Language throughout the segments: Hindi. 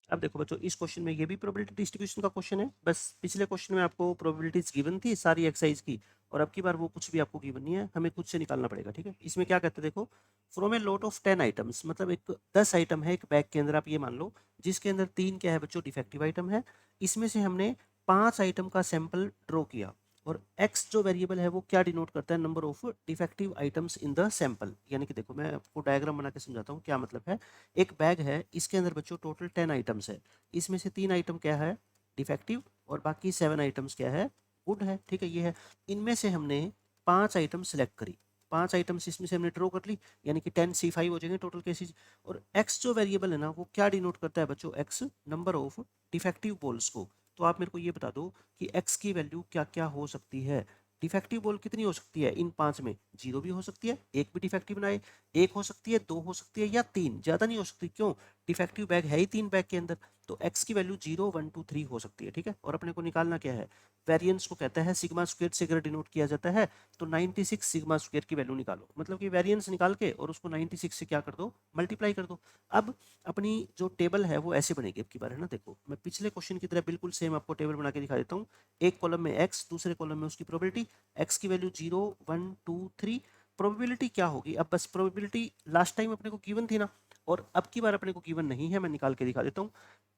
अब देखो बच्चों, इस क्वेश्चन में ये भी प्रोबेबिलिटी डिस्ट्रीब्यूशन का क्वेश्चन है। बस पिछले क्वेश्चन में आपको प्रोबेबिलिटीज गिवन थी सारी एक्सरसाइज की, और अब की बार वो कुछ भी आपको गिवन नहीं है, हमें खुद से निकालना पड़ेगा। ठीक है, इसमें क्या कहते हैं देखो, from a lot of 10 items, मतलब एक 10 आइटम है एक बैग के अंदर, आप ये मान लो, जिसके अंदर 3 क्या है बच्चों, डिफेक्टिव आइटम है। इसमें से हमने 5 आइटम का सैंपल ड्रॉ किया, और x जो वेरिएबल है वो क्या डिनोट करता है, number of defective items in the sample. यानी कि देखो मैं आपको डायग्राम बना के समझाता हूँ क्या मतलब है। एक बैग है, इसके अंदर बच्चों टोटल 10 आइटम्स है, इसमें से 3 आइटम क्या है, डिफेक्टिव, और बाकी 7 आइटम्स क्या है, गुड है। ठीक है, ये है। इनमें से हमने 5 आइटम सेलेक्ट करी, 5 आइटम्स इसमें से हमने ड्रॉ कर ली, यानी कि 10C5 हो जाएंगे टोटल केसेज। और x जो वेरिएबल है ना, वो क्या डिनोट करता है बच्चों, x number of defective balls को। तो आप मेरे को ये बता दो कि x की वैल्यू क्या क्या हो सकती है। डिफेक्टिव बॉल कितनी हो सकती है इन 5 में, 0 भी हो सकती है, एक भी डिफेक्टिव ना आए, एक हो सकती है, 2 हो सकती है, या 3, ज्यादा नहीं हो सकती। क्यों, डिफेक्टिव बैग है ही 3 बैग के अंदर, तो x की वैल्यू 0 1 2 3 हो सकती है। ठीक है, और अपने को निकालना क्या है, वेरिएंस को कहता है सिग्मा स्क्वायर से अगर डिनोट किया जाता है, तो 96 सिग्मा स्क्वायर की वैल्यू निकालो, मतलब कि वेरिएंस निकाल के और उसको 96 से क्या कर दो, मल्टीप्लाई कर दो। अब अपनी जो टेबल है वो ऐसे बनेगी अब की बार, है ना। देखो मैं पिछले क्वेश्चन की तरह बिल्कुल सेम आपको टेबल बना के दिखा देता हूँ। एक कॉलम में x, दूसरे कॉलम में उसकी प्रोबेबिलिटी, x की वैल्यू 0 1 2 3। प्रोबेबिलिटी क्या होगी, अब बस प्रोबेबिलिटी लास्ट टाइम अपने को गिवन थी ना, और अब की बार अपने को गिवन नहीं है, मैं निकाल के दिखा देता हूँ।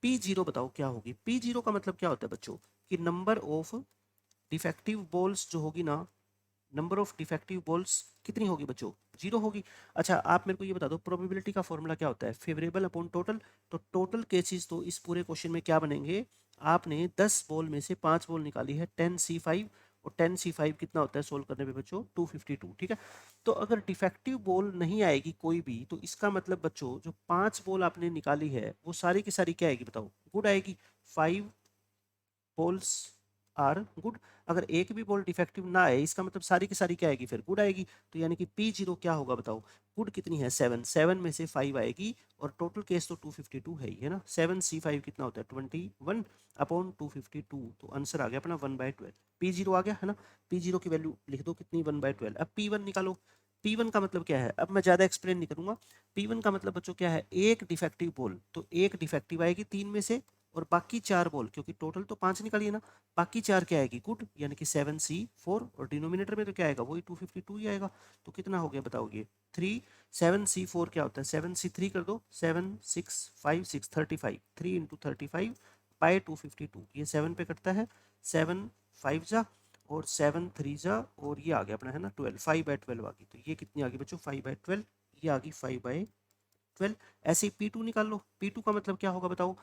P0 बताओ क्या होगी। P0 का मतलब क्या होता है बच्चों, कि नंबर ऑफ डिफेक्टिव बॉल्स जो होगी ना, नंबर ऑफ डिफेक्टिव बॉल्स कितनी होगी बच्चों, 0 होगी। अच्छा आप मेरे को ये बता दो, प्रोबेबिलिटी का फॉर्मूला क्या होता है, फेवरेबल अपॉन टोटल। तो टोटल केसेस तो इस पूरे क्वेश्चन में क्या बनेंगे, आपने 10 बॉल में से 5 बॉल निकाली है, 10C5, और 10C5 कितना होता है सोल्व करने पे बच्चों, 252। ठीक है, तो अगर डिफेक्टिव बॉल नहीं आएगी कोई भी, तो इसका मतलब बच्चों जो 5 बॉल आपने निकाली है वो सारी की सारी क्या आएगी बताओ, गुड आएगी। 5 बॉल्स आर गुड। अगर एक भी बॉल डिफेक्टिव ना आए, इसका मतलब सारी की सारी क्या आएगी, फिर गुड आएगी। तो यानी कि P0 क्या होगा बताओ, गुड कितनी है, 7, 7 में से 5 आएगी, और टोटल केस तो 252 है ही, है ना। 7C5 कितना होता है, 21 अपॉन 252, तो आंसर आ गया अपना 1/12। P0 आ गया, है ना। P0 की वैल्यू लिख दो कितनी, 1/12। अब P1 निकालो। P1 का मतलब क्या है, अब मैं ज्यादा एक्सप्लेन नहीं करूंगा। P1 का मतलब बच्चों क्या है, एक डिफेक्टिव बॉल, तो एक डिफेक्टिव आएगी 3 में से, और बाकी 4 बॉल, क्योंकि टोटल तो 5 निकाली है ना, बाकी 4 क्या आएगी, गुड, यानी कि 7C4, और डिनोमिनेटर में तो क्या आएगा, वही 252 ही आएगा। तो कितना हो गया बताओगे, 3। 7C4 क्या होता है, 7C3 कर दो, 7 6 5 6 35, 3 इंटू 35 बाय 252, ये 7 पे कटता है, 7 5 जा, और 7 3 जा, और ये आ गया अपना, है ना, 12, 5/12 आ गई। तो ये कितनी आ गई बच्चों, 5/12, ये आ गई 5/12। ऐसे ही P2 निकाल लो। P2 का मतलब क्या होगा बताओ,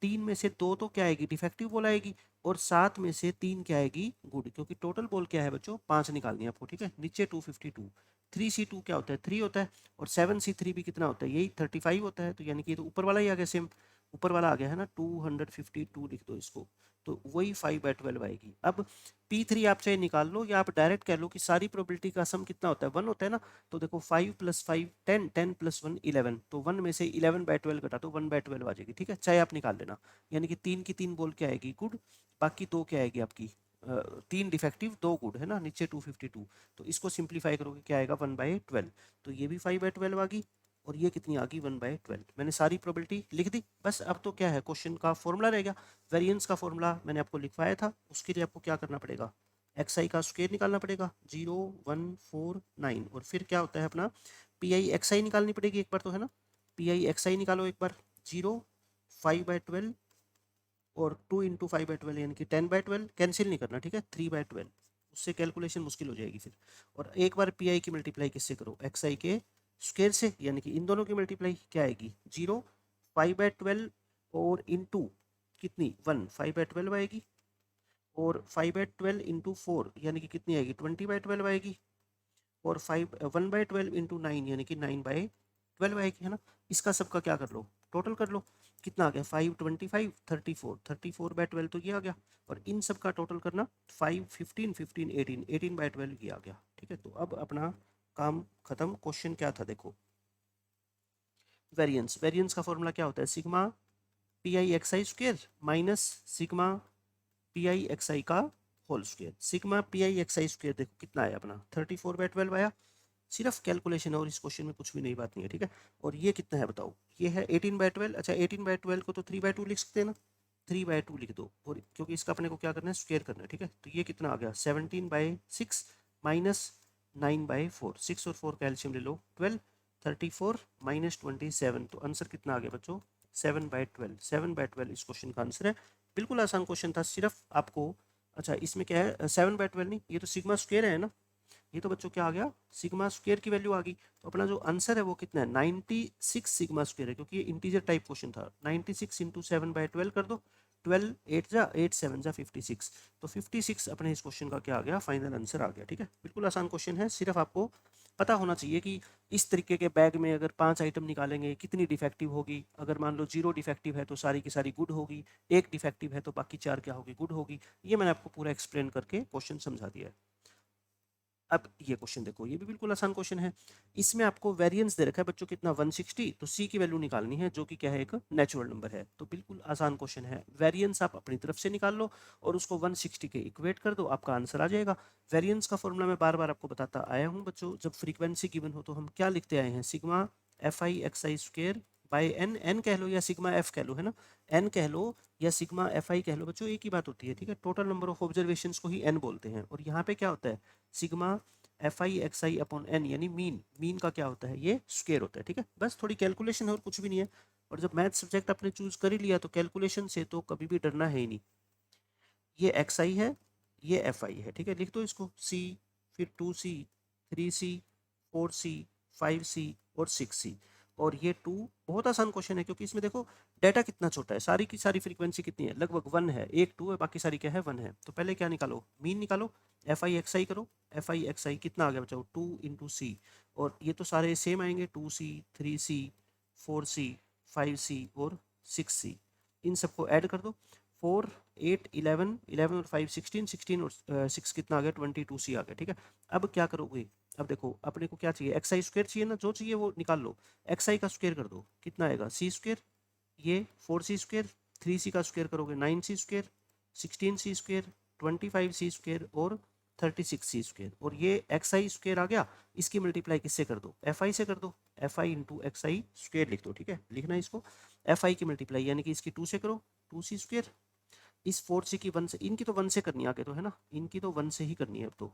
3 में से 2 तो क्या आएगी, डिफेक्टिव बॉल आएगी, और 7 में से 3 क्या आएगी, गुड, क्योंकि टोटल बॉल क्या है बच्चों, 5 निकालनी है आपको। ठीक है, नीचे 252, 3C2 क्या होता है, 3 होता है, और 7C3 भी कितना होता है, यही 35 होता है। तो यानी कि ये तो ऊपर वाला ही आ गया, सेम ऊपर वाला आ गया, है ना, 252 लिख दो इसको, तो वही 5/12 आएगी। अब P3 आप चाहे निकाल लो, या आप डायरेक्ट कह लो कि सारी प्रोबेबिलिटी का सम कितना होता है, 1 होता है ना। तो देखो 5 + 5 10, 10 + 1 11, तो 1 में से 11/12 घटा तो 1/12 आ जाएगी। ठीक है, चाहे आप निकाल लेना, यानी कि 3 की 3 बॉल क्या आएगी, गुड, बाकी 2 क्या आएगी आपकी, 3 डिफेक्टिव 2 गुड, है ना, नीचे 252। तो इसको सिंप्लीफाई करोगे क्या आएगा, 1/12। तो ये भी 5/12 आ गई, और ये कितनी आ गई, 1/12। मैंने सारी प्रोबेबिलिटी लिख दी। बस अब तो क्या है, क्वेश्चन का फॉर्मूला रह गया। वेरिएंस का फॉर्मूला मैंने आपको लिखवाया था, उसके लिए आपको क्या करना पड़ेगा, एक्स आई का स्क्वायर निकालना पड़ेगा, 0149, और फिर क्या होता है अपना, PI XI निकालनी पड़ेगी एक बार तो, है ना। PI XI निकालो एक बार, 0 5/12, और 2 इंटू 5/12 यानी कि 10/12, कैंसिल नहीं करना, ठीक है, 3/12, उससे कैलकुलेशन मुश्किल हो जाएगी फिर। और एक बार PI की मल्टीप्लाई किससे करो, XI के स्क्वायर से, यानी कि इन दोनों की मल्टीप्लाई क्या आएगी, 0 5/12, और इंटू कितनी, 1, 5/12 आएगी, और 5/12 इंटू 4 यानी कि कितनी आएगी, 20/12 आएगी, और 1/12 इंटू 9 यानी कि 9/12 आएगी, है ना। इसका सबका क्या कर लो, टोटल कर लो, कितना आ गया, 5 25 34, 34/12 तो ये आ गया, और इन सब का टोटल करना, 5 15 15 18, 18/12 ये आ गया। ठीक है, तो अब अपना काम खत्म। क्वेश्चन क्या था देखो, वेरिएंस, वेरिएंस का फॉर्मूला क्या होता है, sigma PI XI² minus sigma PI XI का whole square. Sigma PI XI² देखो कितना आया अपना, 34/12 आया, सिर्फ कैलकुलेशन है और इस क्वेश्चन में कुछ भी नई बात नहीं है, ठीक है। और ये कितना है बताओ, ये है 18/12। अच्छा 18/12 को तो 3/2 लिख सकते हैं ना, 3/2 लिख दो, और क्योंकि इसका अपने को क्या करना है, स्क्वायर करना है, ठीक है। तो ये कितना आ गया 17/6 माइनस 9/4, 6 और 4 का एलसीएम ले लो 12, 34 माइनस 27, तो आंसर कितना आ गया बच्चों 7/12। 7/12 इस क्वेश्चन का आंसर है। बिल्कुल आसान क्वेश्चन था, सिर्फ आपको, अच्छा इसमें क्या है 7/12 नहीं, ये तो सिग्मा स्क्वायर है ना, ये तो बच्चों क्या आ गया सिग्मा स्क्वायर की वैल्यू आ गई। तो अपना जो आंसर है वो कितना है 96 सिग्मा स्क्वायर है, क्योंकि ये इंटीजर टाइप क्वेश्चन था। 96 इंटू 7/12 कर दो, 12 8 जा 8 7 जा 56, तो 56 अपने इस क्वेश्चन का क्या आ गया फाइनल आंसर आ गया, ठीक है। बिल्कुल आसान क्वेश्चन है, सिर्फ आपको पता होना चाहिए कि इस तरीके के बैग में अगर 5 आइटम निकालेंगे कितनी डिफेक्टिव होगी। अगर मान लो 0 डिफेक्टिव है तो सारी की सारी गुड होगी, 1 डिफेक्टिव है तो बाकी 4 क्या होगी गुड होगी। ये मैंने आपको पूरा एक्सप्लेन करके क्वेश्चन समझा दिया है। अब ये क्वेश्चन देखो, ये भी बिल्कुल आसान क्वेश्चन है। इसमें आपको वेरिएंस दे रखा है बच्चों कितना 160, तो सी की वैल्यू निकालनी है जो कि क्या है एक नेचुरल नंबर है। तो बिल्कुल आसान क्वेश्चन है, वेरिएंस आप अपनी तरफ से निकाल लो और उसको 160 के इक्वेट कर दो, आपका आंसर आ जाएगा। वेरिएंस का फॉर्मूला मैं बार बार आपको बताता आया हूँ बच्चों, जब फ्रीक्वेंसी गिवन हो तो हम क्या लिखते आए हैं, sigma F I X I square by N, N कह लो या सिग्मा एफ कह लो, है ना, एन कह लो या सिग्मा एफ आई कह लो बच्चों, एक ही बात होती है, ठीक है। टोटल नंबर ऑफ ऑब्जर्वेशंस को ही एन बोलते हैं, और यहाँ पे क्या होता है sigma F I X I upon N, यानी मीन, मीन का क्या होता है ये स्क्वायर होता है, ठीक है। बस थोड़ी कैलकुलेशन है और कुछ भी नहीं है। और जब मैथ सब्जेक्ट आपने चूज कर ही लिया तो कैलकुलेशन से तो कभी भी डरना है ही नहीं। ये एक्स आई है, ये एफ आई है, ठीक है। लिख दो इसको सी, फिर 2C, 3C, 4C, 5C और 6C। और ये 2 बहुत आसान क्वेश्चन है, क्योंकि इसमें देखो डाटा कितना छोटा है, सारी की सारी फ्रीक्वेंसी कितनी है लगभग 1 है, एक 2 है बाकी सारी क्या है 1 है। तो पहले क्या निकालो मीन निकालो, एफ आई एक्स आई करो, एफ आई एक्स आई कितना आ गया बच्चों 2 इंटू सी, और ये तो सारे सेम आएंगे 2C, 3C, 4C, 5C और 6C, इन सबको ऐड कर दो। 4 8 11, 11 और 5 16, 16 और 6 कितना आ गया 22C आ गया, ठीक है। अब क्या करोगे, अब देखो अपने को क्या चाहिए एक्स आई स्क्वायर चाहिए ना, जो चाहिए वो निकाल लो। एक्स आई का स्क्वायर कर दो कितना आएगा सी स्क्वायर, ये 4C स्क्वायर, 3C का स्क्वायर करोगे 9C square, 16C square, 25C square और 36C स्क्वायर, और ये एक्स आई स्क्वायर आ गया। इसकी मल्टीप्लाई किससे कर दो एफ आई से कर दो, F I into x I square लिख दो, ठीक है। लिखना है इसको एफ आई की मल्टीप्लाई यानी कि इसकी 2 से करो 2C स्क्वायर, इस 4C की 1 से, इनकी तो 1 से करनी है आगे तो, है ना, इनकी तो 1 से ही करनी है अब तो।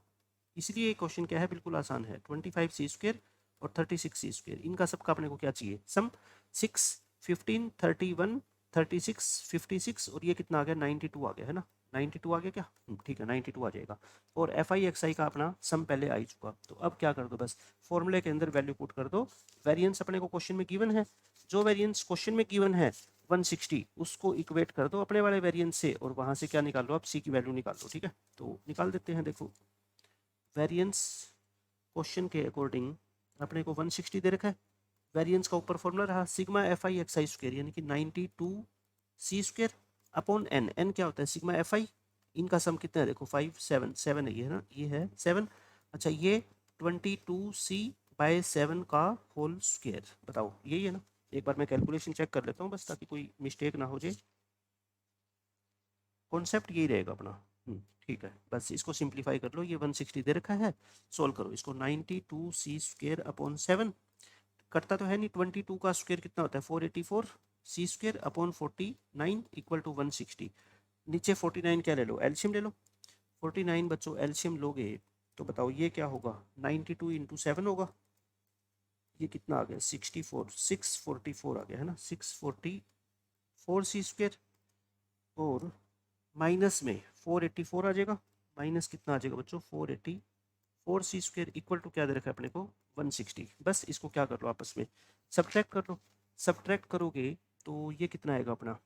इसलिए ये क्वेश्चन क्या है बिल्कुल आसान है, 25C स्क्वायर और 36C स्क्वायर, इनका सबका अपने को क्या चाहिए सम, 6 15 31 36 56, और ये कितना आ गया 92 आ गया, है ना, 92 आ गया क्या, ठीक है 92 आ जाएगा। और एफ आई एक्स आई का अपना सम पहले आ ही चुका, तो अब क्या कर दो बस फॉर्मूले के अंदर वैल्यू पुट कर दो। वेरिएंस अपने को क्वेश्चन में गिवन है, जो वेरिएंस क्वेश्चन में गिवन है 160, उसको इक्वेट कर दो अपने वाले वेरिएंस से, और वहां से क्या निकाल लो आप सी की वैल्यू निकाल लो, ठीक है। तो निकाल देते हैं, देखो वेरिएंस क्वेश्चन के अकॉर्डिंग अपने को 160 दे रखा है, वेरिएंस का ऊपर फॉर्मूला रहा sigma F I X I square यानी कि 92C square upon N, N क्या होता है सिग्मा एफ आई, इनका सम कितना है देखो 5 7 7 है ये, है ना, ये है 7। अच्छा ये 22C बाय 7 का होल स्क्वायर, बताओ यही है ना। एक बार मैं कैलकुलेशन चेक कर लेता हूँ बस, ताकि कोई मिस्टेक ना हो जाए, कॉन्सेप्ट यही रहेगा अपना। ठीक है, बस इसको सिंप्लीफाई कर लो, ये 160 दे रखा है, सोल्व करो इसको 92C स्क्वायर अपॉन 7, कटता तो है नहीं, 22 का स्क्वायर कितना होता है 484C square upon 49 equal to 160, नीचे 49 क्या ले लो एलसीएम ले लो, 49 बच्चों एलसीएम लोगे तो बताओ ये क्या होगा 92 इंटू 7 होगा, ये कितना आ गया 64 644 आ गया, है ना 644C स्क्वायर, और माइनस में 484 आ जाएगा, माइनस कितना आ जाएगा बच्चों 484C स्क्वायर इक्वल टू क्या दे रखा है अपने को 160। बस इसको क्या कर लो आपस में सब्ट्रैक्ट कर लो, सब्ट्रैक्ट करोगे तो ये कितना आएगा अपना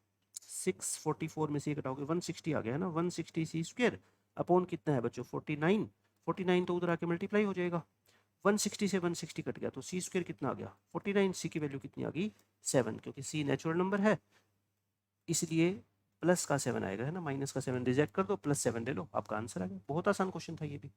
644 में से ये घटाओगे 160 आ गया, है ना, 160C स्क्वायर अपॉन कितना है बच्चों 49, 49 तो उधर आके मल्टीप्लाई हो जाएगा, 160 से 160 कट गया तो सी स्क्वायर कितना आ गया 49, सी की वैल्यू कितनी आ गई 7, क्योंकि सी नेचुरल नंबर है इसलिए प्लस का 7 आएगा, है ना, माइनस का 7 रिजेक्ट कर दो, +7 ले लो, आपका आंसर आ गया। बहुत आसान क्वेश्चन था ये भी।